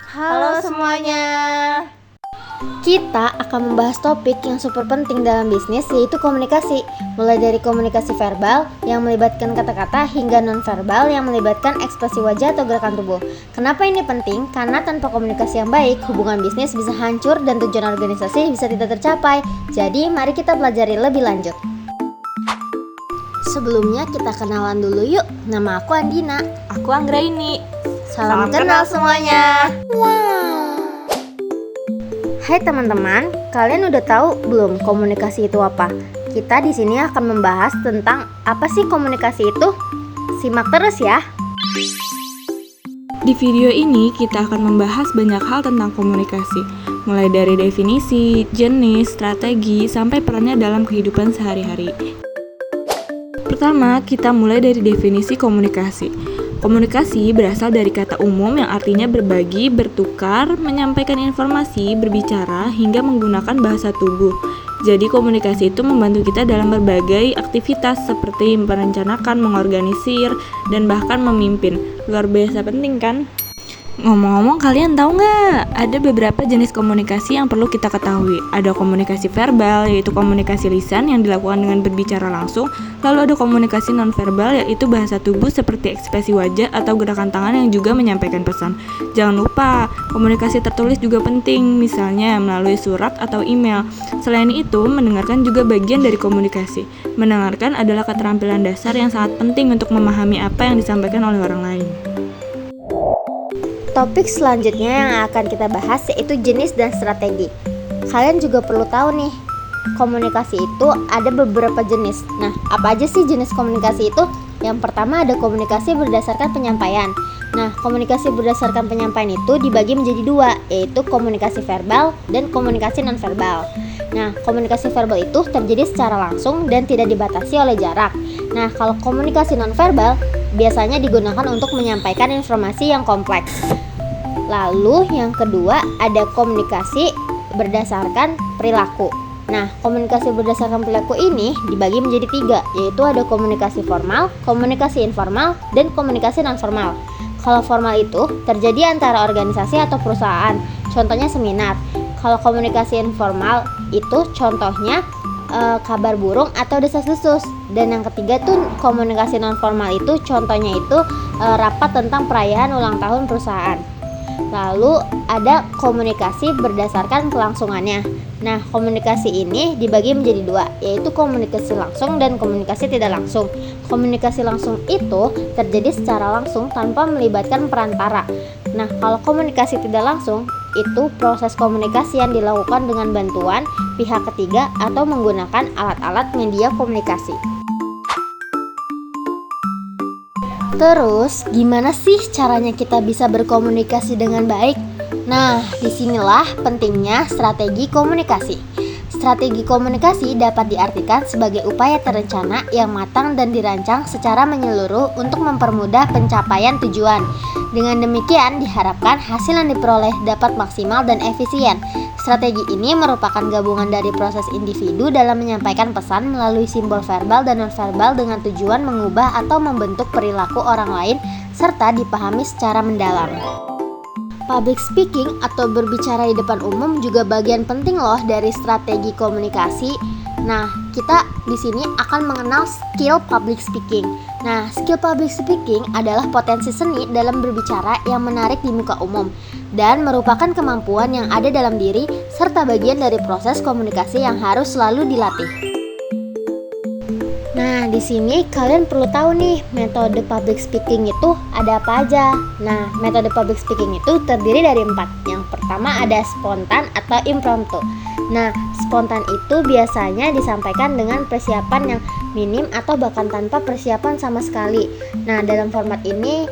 Halo semuanya. Kita akan membahas topik yang super penting dalam bisnis, yaitu komunikasi. Mulai dari komunikasi verbal yang melibatkan kata-kata hingga non-verbal yang melibatkan ekspresi wajah atau gerakan tubuh. Kenapa ini penting? Karena tanpa komunikasi yang baik, hubungan bisnis bisa hancur dan tujuan organisasi bisa tidak tercapai. Jadi mari kita pelajari lebih lanjut. Sebelumnya kita kenalan dulu yuk. Nama aku Andina. Aku Anggraini. Salam kenal semuanya. Hai teman-teman, kalian udah tahu belum komunikasi itu apa? Kita di sini akan membahas tentang apa sih komunikasi itu. Simak terus ya. Di video ini kita akan membahas banyak hal tentang komunikasi, mulai dari definisi, jenis, strategi, sampai perannya dalam kehidupan sehari-hari. Pertama, kita mulai dari definisi komunikasi. Komunikasi berasal dari kata umum yang artinya berbagi, bertukar, menyampaikan informasi, berbicara, hingga menggunakan bahasa tubuh. Jadi komunikasi itu membantu kita dalam berbagai aktivitas seperti merencanakan, mengorganisir, dan bahkan memimpin. Luar biasa penting kan? Ngomong-ngomong, kalian tahu nggak? Ada beberapa jenis komunikasi yang perlu kita ketahui. Ada komunikasi verbal, yaitu komunikasi lisan yang dilakukan dengan berbicara langsung. Lalu ada komunikasi nonverbal, yaitu bahasa tubuh seperti ekspresi wajah atau gerakan tangan yang juga menyampaikan pesan. Jangan lupa, komunikasi tertulis juga penting, misalnya melalui surat atau email. Selain itu, mendengarkan juga bagian dari komunikasi. Mendengarkan adalah keterampilan dasar yang sangat penting untuk memahami apa yang disampaikan oleh orang lain. Topik selanjutnya yang akan kita bahas yaitu jenis dan strategi. Kalian juga perlu tahu nih, komunikasi itu ada beberapa jenis. Nah, apa aja sih jenis komunikasi itu? Yang pertama ada komunikasi berdasarkan penyampaian. Nah, komunikasi berdasarkan penyampaian itu dibagi menjadi dua, yaitu komunikasi verbal dan komunikasi nonverbal. Nah, komunikasi verbal itu terjadi secara langsung dan tidak dibatasi oleh jarak. Nah, kalau komunikasi nonverbal biasanya digunakan untuk menyampaikan informasi yang kompleks. Lalu yang kedua ada komunikasi berdasarkan perilaku. Nah, komunikasi berdasarkan perilaku ini dibagi menjadi tiga, yaitu ada komunikasi formal, komunikasi informal, dan komunikasi nonformal. Kalau formal itu terjadi antara organisasi atau perusahaan, contohnya seminar. Kalau komunikasi informal itu contohnya kabar burung atau desas-desus. Dan yang ketiga tuh komunikasi nonformal itu contohnya itu rapat tentang perayaan ulang tahun perusahaan. Lalu ada komunikasi berdasarkan kelangsungannya. Nah, komunikasi ini dibagi menjadi dua, yaitu komunikasi langsung dan komunikasi tidak langsung. Komunikasi langsung itu terjadi secara langsung tanpa melibatkan perantara. Nah, kalau komunikasi tidak langsung itu proses komunikasi yang dilakukan dengan bantuan pihak ketiga atau menggunakan alat-alat media komunikasi. Terus, gimana sih caranya kita bisa berkomunikasi dengan baik? Nah, disinilah pentingnya strategi komunikasi. Strategi komunikasi dapat diartikan sebagai upaya terencana yang matang dan dirancang secara menyeluruh untuk mempermudah pencapaian tujuan. Dengan demikian, diharapkan hasil yang diperoleh dapat maksimal dan efisien. Strategi ini merupakan gabungan dari proses individu dalam menyampaikan pesan melalui simbol verbal dan nonverbal dengan tujuan mengubah atau membentuk perilaku orang lain serta dipahami secara mendalam. Public speaking atau berbicara di depan umum juga bagian penting loh dari strategi komunikasi. Nah, kita di sini akan mengenal skill public speaking. Nah, skill public speaking adalah potensi seni dalam berbicara yang menarik di muka umum dan merupakan kemampuan yang ada dalam diri serta bagian dari proses komunikasi yang harus selalu dilatih. Nah, di sini kalian perlu tahu nih, metode public speaking itu ada apa aja. Nah, metode public speaking itu terdiri dari 4. Yang pertama ada spontan atau impromptu. Nah, spontan itu biasanya disampaikan dengan persiapan yang minim atau bahkan tanpa persiapan sama sekali. Nah, dalam format ini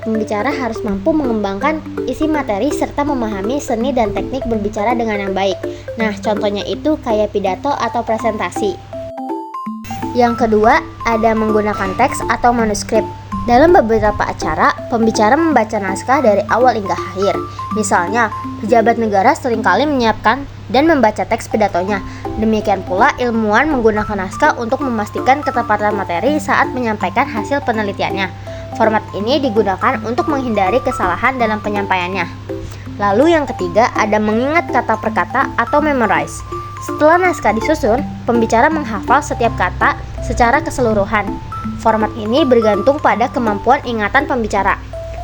pembicara harus mampu mengembangkan isi materi serta memahami seni dan teknik berbicara dengan yang baik. Nah, contohnya itu kayak pidato atau presentasi. Yang kedua, ada menggunakan teks atau manuskrip. Dalam beberapa acara, pembicara membaca naskah dari awal hingga akhir. Misalnya, pejabat negara seringkali menyiapkan dan membaca teks pidatonya. Demikian pula, ilmuwan menggunakan naskah untuk memastikan ketepatan materi saat menyampaikan hasil penelitiannya. Format ini digunakan untuk menghindari kesalahan dalam penyampaiannya. Lalu yang ketiga ada mengingat kata per kata atau memorize. Setelah naskah disusun, pembicara menghafal setiap kata secara keseluruhan. Format ini bergantung pada kemampuan ingatan pembicara.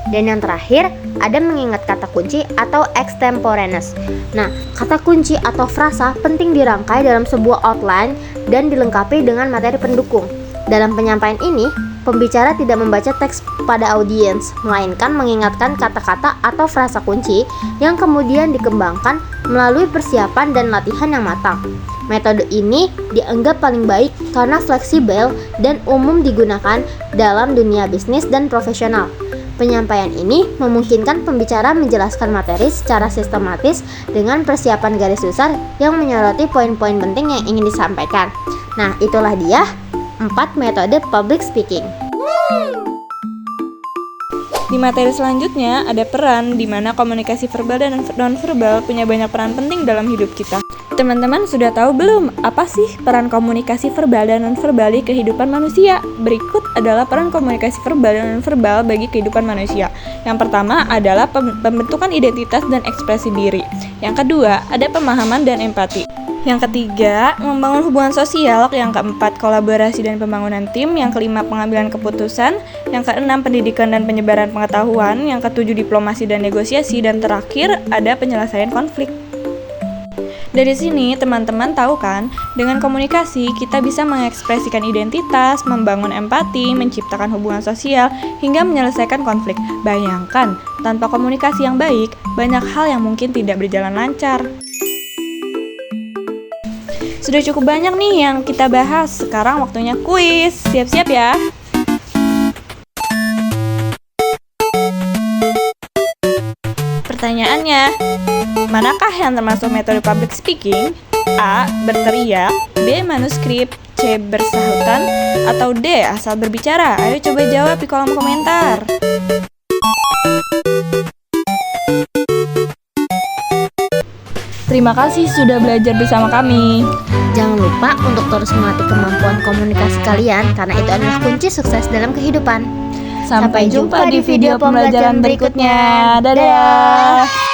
Dan yang terakhir, ada mengingat kata kunci atau extemporaneous. Nah, kata kunci atau frasa penting dirangkai dalam sebuah outline dan dilengkapi dengan materi pendukung. Dalam penyampaian ini, pembicara tidak membaca teks pada audiens, melainkan mengingatkan kata-kata atau frasa kunci yang kemudian dikembangkan melalui persiapan dan latihan yang matang. Metode ini dianggap paling baik karena fleksibel dan umum digunakan dalam dunia bisnis dan profesional. Penyampaian ini memungkinkan pembicara menjelaskan materi secara sistematis dengan persiapan garis besar yang menyoroti poin-poin penting yang ingin disampaikan. Nah, itulah dia 4 metode public speaking. Di materi selanjutnya ada peran di mana komunikasi verbal dan non-verbal punya banyak peran penting dalam hidup kita. Teman-teman sudah tahu belum apa sih peran komunikasi verbal dan non-verbal di kehidupan manusia? Berikut adalah peran komunikasi verbal dan non-verbal bagi kehidupan manusia. Yang pertama adalah pembentukan identitas dan ekspresi diri. Yang kedua, ada pemahaman dan empati. Yang ketiga, membangun hubungan sosial. Yang keempat, kolaborasi dan pembangunan tim. Yang kelima, pengambilan keputusan. Yang keenam, pendidikan dan penyebaran pengetahuan. Yang ketujuh, diplomasi dan negosiasi. Dan terakhir, ada penyelesaian konflik. Dari sini, teman-teman tahu kan, dengan komunikasi kita bisa mengekspresikan identitas, membangun empati, menciptakan hubungan sosial, hingga menyelesaikan konflik. Bayangkan, tanpa komunikasi yang baik, banyak hal yang mungkin tidak berjalan lancar. Sudah cukup banyak nih yang kita bahas, sekarang waktunya kuis. Siap-siap ya. Pertanyaannya, manakah yang termasuk metode public speaking? A. Berteriak, B. Manuskrip, C. Bersahutan, atau D. Asal berbicara? Ayo coba jawab di kolom komentar. Terima kasih sudah belajar bersama kami. Jangan lupa untuk terus melatih kemampuan komunikasi kalian karena itu adalah kunci sukses dalam kehidupan. Sampai jumpa di video pembelajaran berikutnya. Dadah!